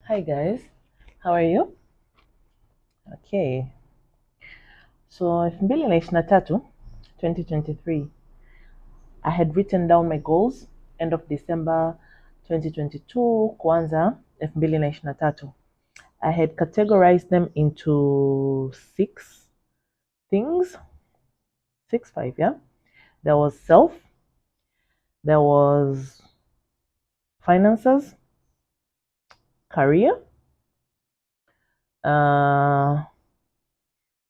Hi guys, how are you? Okay, so 2023, 2023, I had written down my goals end of December 2022 kuanza 2023. I had categorized them into six things, six, five, yeah. There was self, there was finances, career, uh,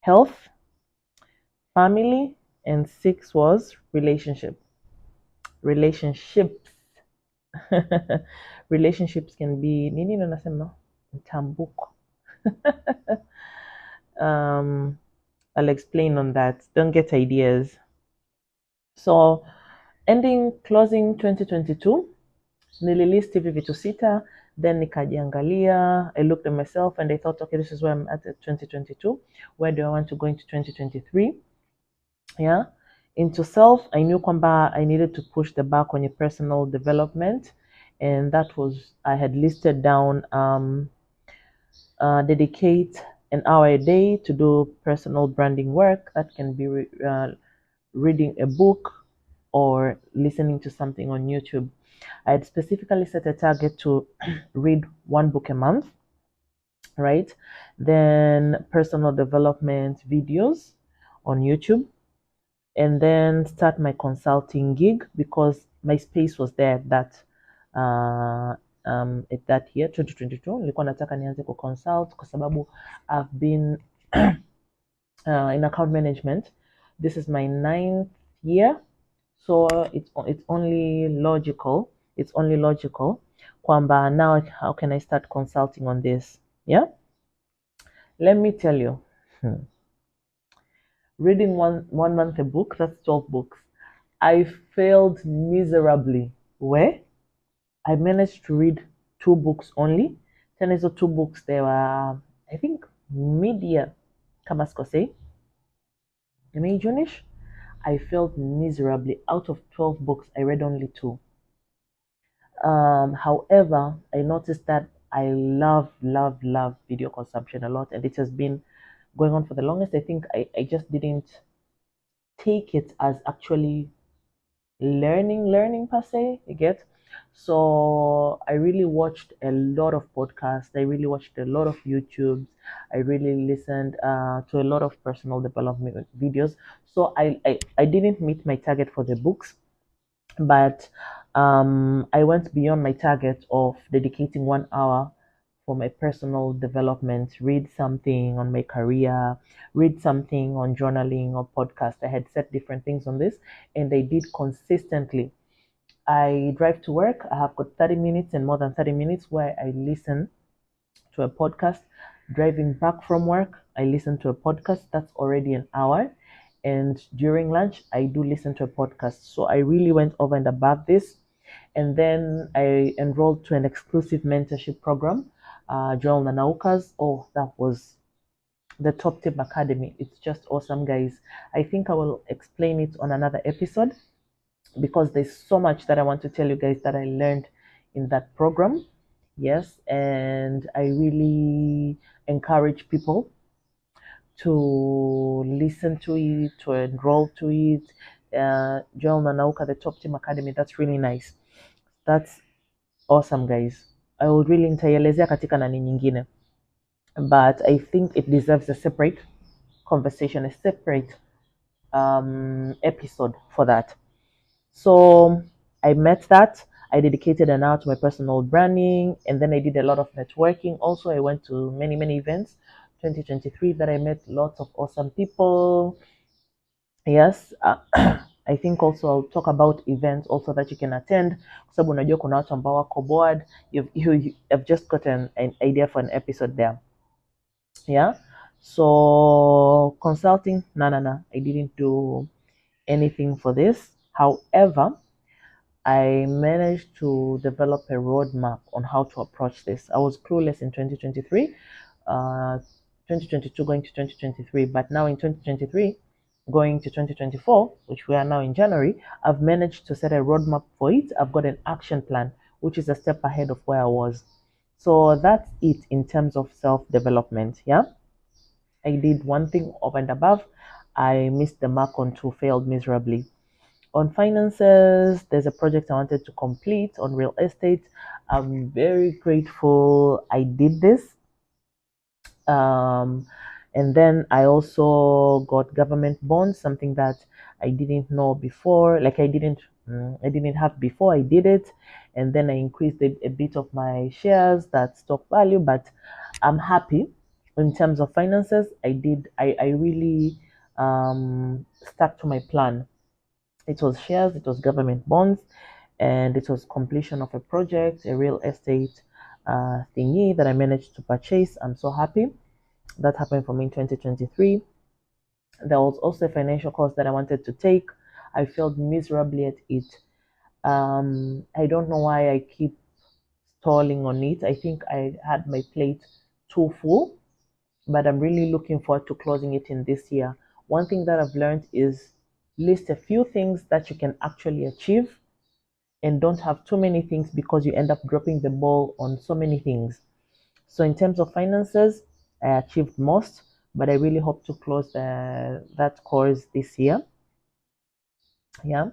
health, family, and six was relationships. Relationships can be nini ndo nasema mtambuko. um I'll explain on that, don't get ideas. So closing 2022 nililist hivi vitu sita, then nikajiangalia, I looked at myself and I thought, okay, this is where I'm at 2022, where do I want to go into 2023? Yeah, into self, I knew kwamba I needed to push the bar on your personal development, and that was, I had listed down dedicate an hour a day to do personal branding work. That can be reading a book or listening to something on YouTube. I had specifically set a target to read one book a month, right? Then personal development videos on YouTube, and then start my consulting gig because my space was there uh, at that year 2022 nilikuwa nataka nianze consult kwa sababu I've been in account management. This is my 9th year, so it's only logical kwamba now how can I start consulting on this. Yeah, let me tell you, reading one month a book, that's 12 books. I failed miserably. Where I managed to read 2 books only. Then hizo 2 books, they were, I think, mid-year, kama sikosei, May, June-ish. I failed miserably. Out of 12 books, I read only 2. However, I noticed that I love video consumption a lot, and it has been going on for the longest. I think I just didn't take it as actually learning per se, you get. So I really watched a lot of podcasts, I really watched a lot of YouTubes, I really listened to a lot of personal development videos. So I didn't meet my target for the books, but I went beyond my target of dedicating 1 hour for my personal development, read something on my career, read something on journaling or podcast. I had set different things on this, and I did consistently. I drive to work. I have got 30 minutes and more than 30 minutes where I listen to a podcast. Driving back from work, I listen to a podcast. That's already an hour. And during lunch, I do listen to a podcast. So I really went over and above this. And then I enrolled to an exclusive mentorship program, Joel Nanaukas. Oh, that was the Top Tip Academy. It's just awesome, guys. I think I will explain it on another episode because there's so much that I want to tell you guys that I learned in that program. Yes, and I really encourage people to listen to it, to enroll to it. Joel Nanauka, the Top Team Academy, that's really nice. That's awesome, guys. I would really nitaielezea katika nani nyingine, but I think it deserves a separate conversation, a separate episode for that. So I met that. I dedicated an hour to my personal branding, and then I did a lot of networking. Also, I went to many events 2023 that I met lots of awesome people. Yes, I think also I'll talk about events also that you can attend, kwa sababu unajua kuna watu ambao wako bored. You've just got an idea for an episode there. Yeah, so consulting, no, I didn't do anything for this. However, I managed to develop a roadmap on how to approach this. I was clueless in 2023, 2022 going to 2023, but now in 2023 going to 2024, which we are now in January, I've managed to set a roadmap for it. I've got an action plan, which is a step ahead of where I was. So that's it in terms of self-development. Yeah, I did one thing over and above. I missed the mark on two, failed miserably. On finances, there's a project I wanted to complete on real estate. I'm very grateful I did this. Um, and then I also got government bonds, something that I didn't know before, like I didn't have before I did it. And then I increased a bit of my shares, that stock value, but I'm happy in terms of finances. I really stuck to my plan. It was shares, it was government bonds, and it was completion of a project, a real estate thingy that I managed to purchase. I'm so happy. That happened for me in 2023. There was also a financial course that I wanted to take. I failed miserably at it. I don't know why I keep stalling on it. I think I had my plate too full, but I'm really looking forward to closing it in this year. One thing that I've learned is list a few things that you can actually achieve and don't have too many things because you end up dropping the ball on so many things. So in terms of finances, I achieved most, but I really hope to close that course this year. Yeah.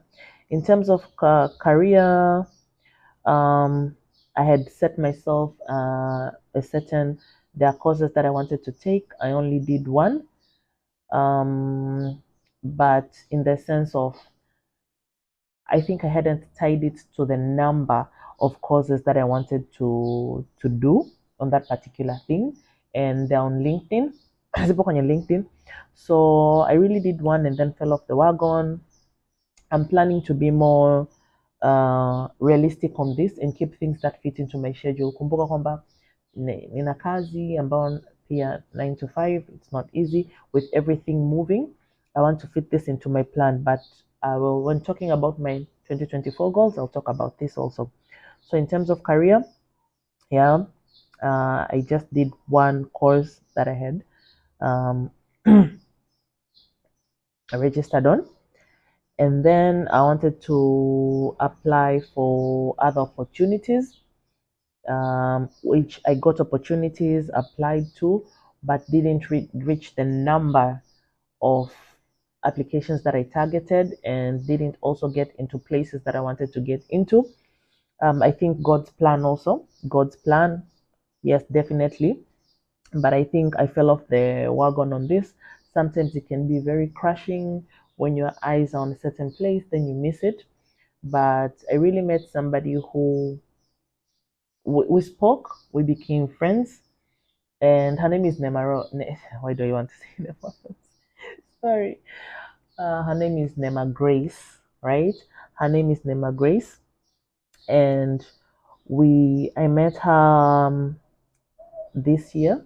In terms of career, I had set myself there are courses that I wanted to take. I only did one. But in the sense of, I think I hadn't tied it to the number of courses that I wanted to do on that particular thing, and they're on LinkedIn. Zipo kwenye LinkedIn. So I really did one and then fell off the wagon. I'm planning to be more realistic on this and keep things that fit into my schedule. Kumbuka kwamba nina kazi ambao pia 9 to 5. It's not easy with everything moving. I want to fit this into my plan, but I will, when talking about my 2024 goals, I'll talk about this also. So in terms of career, yeah, I just did one course that I had registered on, and then I wanted to apply for other opportunities, which I got opportunities, applied to, but didn't reach the number of applications that I targeted, and didn't also get into places that I wanted to get into. I think God's plan also, God's plan, yes, definitely. But I think I fell off the wagon on this. Sometimes it can be very crushing when your eyes are on a certain place, then you miss it. But I really met somebody who we spoke, we became friends, and her name is Nemaro. Why do you want to say Nema? Sorry. Her name is Nema Grace, right? Her name is Nema Grace, and I met her this year,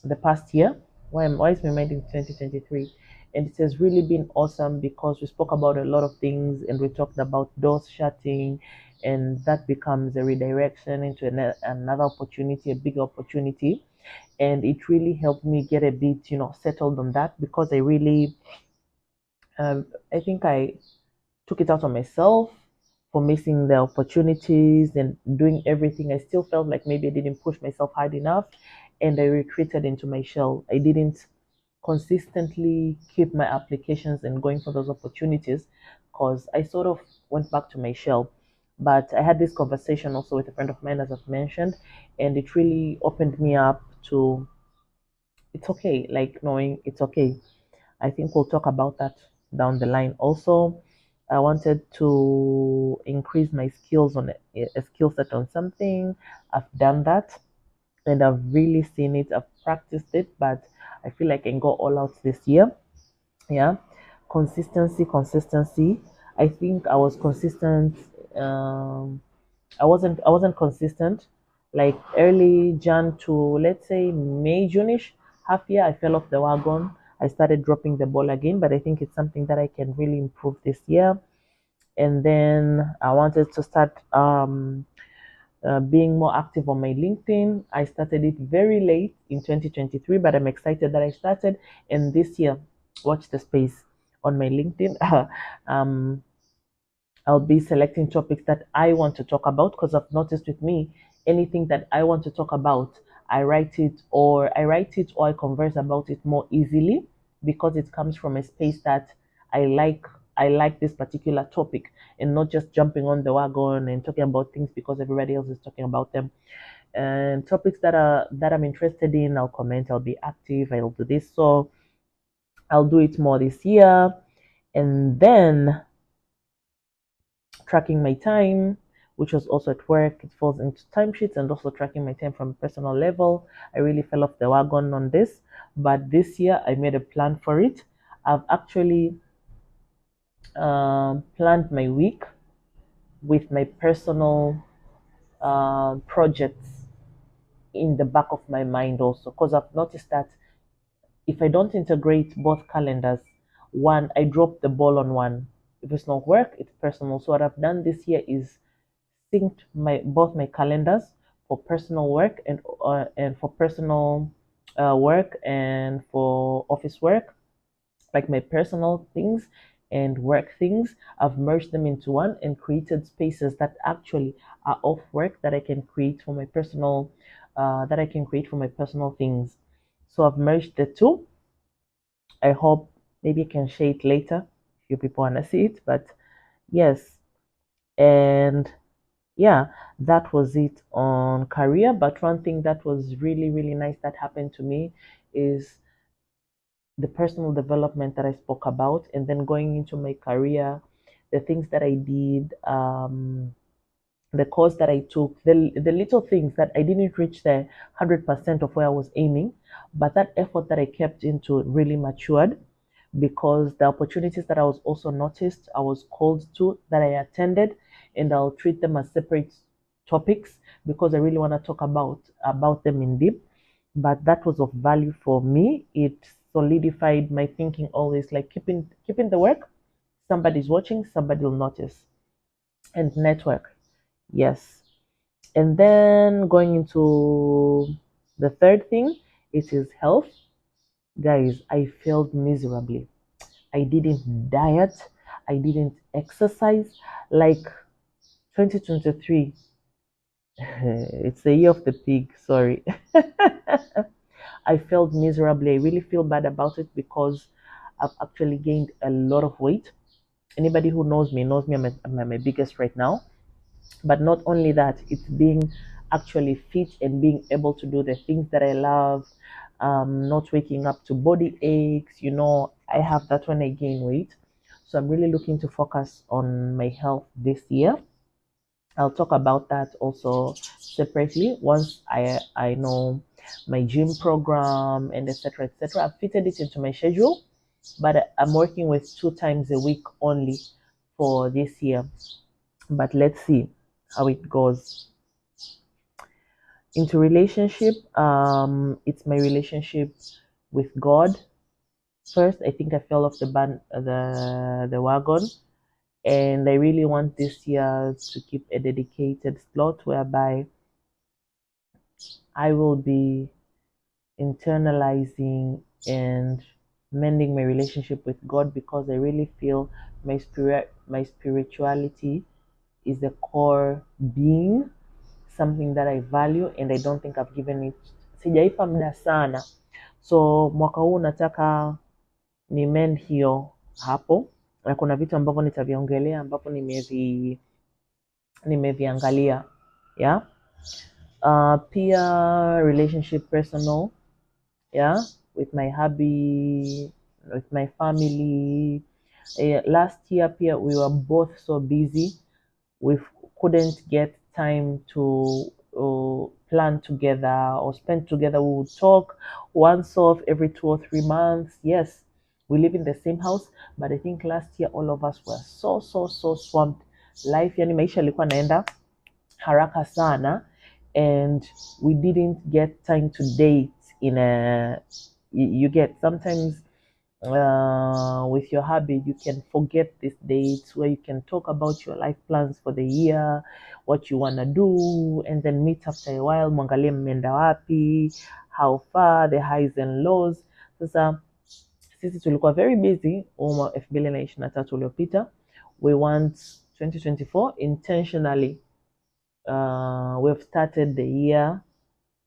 the past year. Why is my mind in 2023? And it has really been awesome because we spoke about a lot of things and we talked about doors shutting, and that becomes a redirection into another opportunity, a bigger opportunity. And it really helped me get a bit, settled on that, because I think I took it out on myself for missing the opportunities and doing everything. I still felt like maybe I didn't push myself hard enough, and I retreated into my shell. I didn't consistently keep my applications and going for those opportunities because I sort of went back to my shell. But I had this conversation also with a friend of mine, as I've mentioned, and it really opened me up to it's okay, like knowing it's okay. I think we'll talk about that down the line. Also, I wanted to increase my skills on a skill set on something. I've done that and I've really seen it. I've practiced it, but I feel like I can go all out this year. Yeah, consistency. I think I was consistent. Um, I wasn't consistent. Like early Jan to, let's say, May, June-ish, half year, I fell off the wagon. I started dropping the ball again, but I think it's something that I can really improve this year. And then I wanted to start being more active on my LinkedIn. I started it very late in 2023, but I'm excited that I started. And this year, watch the space on my LinkedIn. um, I'll be selecting topics that I want to talk about, because I've noticed with me, anything that I want to talk about, I write it or I converse about it more easily because it comes from a space that I like. I like this particular topic and not just jumping on the wagon and talking about things because everybody else is talking about them. And topics that I'm interested in, I'll comment, I'll be active, I'll do this. So I'll do it more this year. And then tracking my time, which was also at work. It falls into timesheets and also tracking my time from a personal level. I really fell off the wagon on this, but this year I made a plan for it. I've actually planned my week with my personal projects in the back of my mind also, because I've noticed that if I don't integrate both calendars, one, I drop the ball on one. If it's not work, it's personal. So what I've done this year is synced my calendars for personal work and for personal work and for office work, like my personal things and work things. I've merged them into one and created spaces that actually are off work that I can create for my personal things. So I've merged the two. I hope maybe I can share it later if you people wanna see it. But yes, and yeah, that was it on career. But one thing that was really, really nice that happened to me is the personal development that I spoke about, and then going into my career, the things that I did, the course that I took, the little things that I didn't reach the 100% of where I was aiming, but that effort that I kept into really matured because the opportunities that I was also noticed, I was called to, that I attended, and I'll treat them as separate topics because I really want to talk about them in deep. But that was of value for me. It solidified my thinking always, like keeping the work. Somebody's watching, somebody will notice, and network. Yes. And then going into the third thing, it is health. Guys, I failed miserably. I didn't diet. I didn't exercise. Like 2023, it's the year of the pig. Sorry. I failed miserably. I really feel bad about it because I've actually gained a lot of weight. Anybody who knows me, I'm my biggest right now. But not only that, it's being actually fit and being able to do the things that I love, not waking up to body aches. I have that when I gain weight. So I'm really looking to focus on my health this year. I'll talk about that also separately once I know my gym program and etc. I've fitted it into my schedule, but I'm working with 2 times a week only for this year. But let's see how it goes. Into relationship, it's my relationship with God. First, I think I fell off the wagon, and I really want this year to keep a dedicated slot whereby I will be internalizing and mending my relationship with God because I really feel my spirituality is the core being, something that I value and I don't think I've given it, sijaipa muda sana. So mwaka huu nataka ni mend hiyo hapo, na kuna vitu ambavyo nitaviongelea ambapo nimeviangalia, yeah. Pia relationship personal, yeah, with my hubby, with my family. Last year pia we were both so busy, we couldn't get time to plan together or spend together. We would talk once off every 2 or 3 months. Yes, we live in the same house, but I think last year all of us were so swamped. Life, yani maisha ilikuwa naenda haraka sana, and we didn't get time to date in a, you get sometimes with your hubby, you can forget these dates where you can talk about your life plans for the year, what you want to do, and then meet after a while, mwangalie mmeenda wapi, how far, the highs and lows. Sasa sisi tulikuwa very busy 2023 uliopita. We want 2024 intentionally we've started the year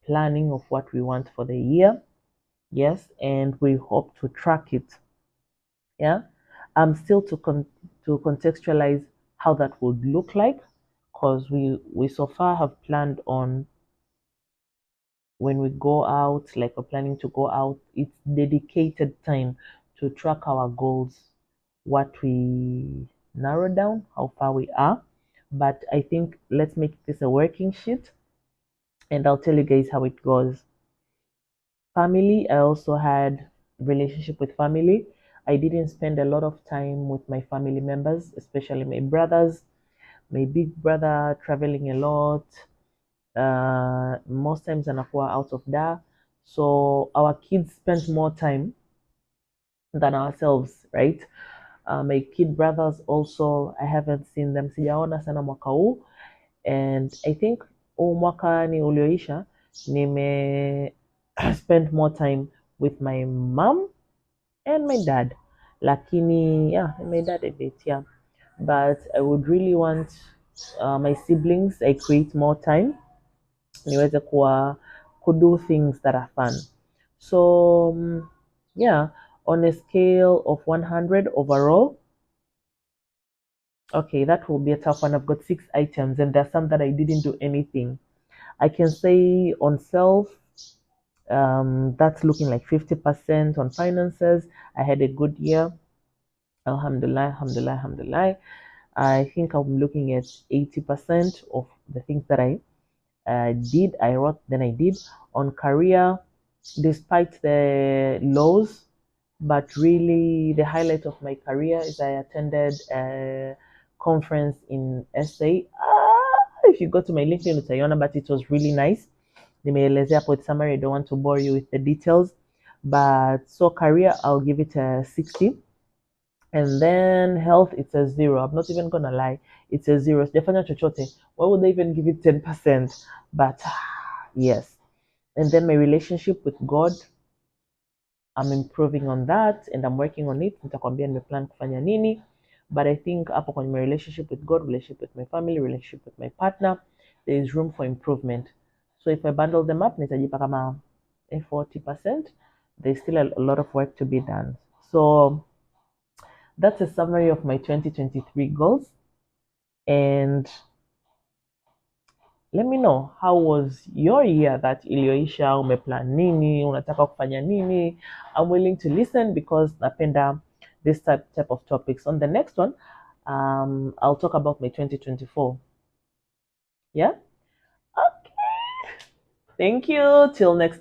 planning of what we want for the year. Yes, and we hope to track it. Yeah, I'm still to contextualize how that would look like, because we so far have planned on when we go out, like we're planning to go out, it's dedicated time to track our goals, what we narrow down, how far we are. But I think let's make this a working sheet, and I'll tell you guys how it goes. Family, I also had relationship with family. I didn't spend a lot of time with my family members, especially my brothers, my big brother traveling a lot. Most times anakuwa out of there. So our kids spent more time than ourselves, right? My kid brothers also, I haven't seen them. Sijaona sana mwaka huu. And I think huu mwaka ni ulioisha, nime spend more time with my mom and my dad. Lakini, yeah, and my dad a bit, yeah. But I would really want my siblings, I create more time niweze do things that are fun. So yeah, on a scale of 100 overall, okay, that will be a tough one. I've got 6 items and there's some that I didn't do anything. I can say on self, that's looking like 50%. On finances, I had a good year. Alhamdulillah, alhamdulillah, alhamdulillah. I think I'm looking at 80% of the things that I wrote, then I did. On career, despite the lows, but really the highlight of my career is I attended a conference in SA. If you go to my LinkedIn, utaiona, but it was really nice. Nimeelezea hapo with summary. I don't want to bore you with the details. But so career, I'll give it a 60. And then health, it's a 0. I'm not even gonna lie, it's a 0. Sijafanya chochote. Why would they even give it 10%? But yes. And then my relationship with God, I'm improving on that and I'm working on it. Nitakwambia nimeplan kufanya nini. But I think hapo kwenye my relationship with God, relationship with my family, relationship with my partner, there is room for improvement. So if I bundle them up, nitajipa kama a 40%. There's still a lot of work to be done. So that's a summary of my 2023 goals. And let me know, how was your year that iliyoisha? Umeplan nini? Unataka kufanya nini? I'm willing to listen because napenda this type of topics. On the next one, I'll talk about my 2024. Yeah? Okay. Thank you. Till next time.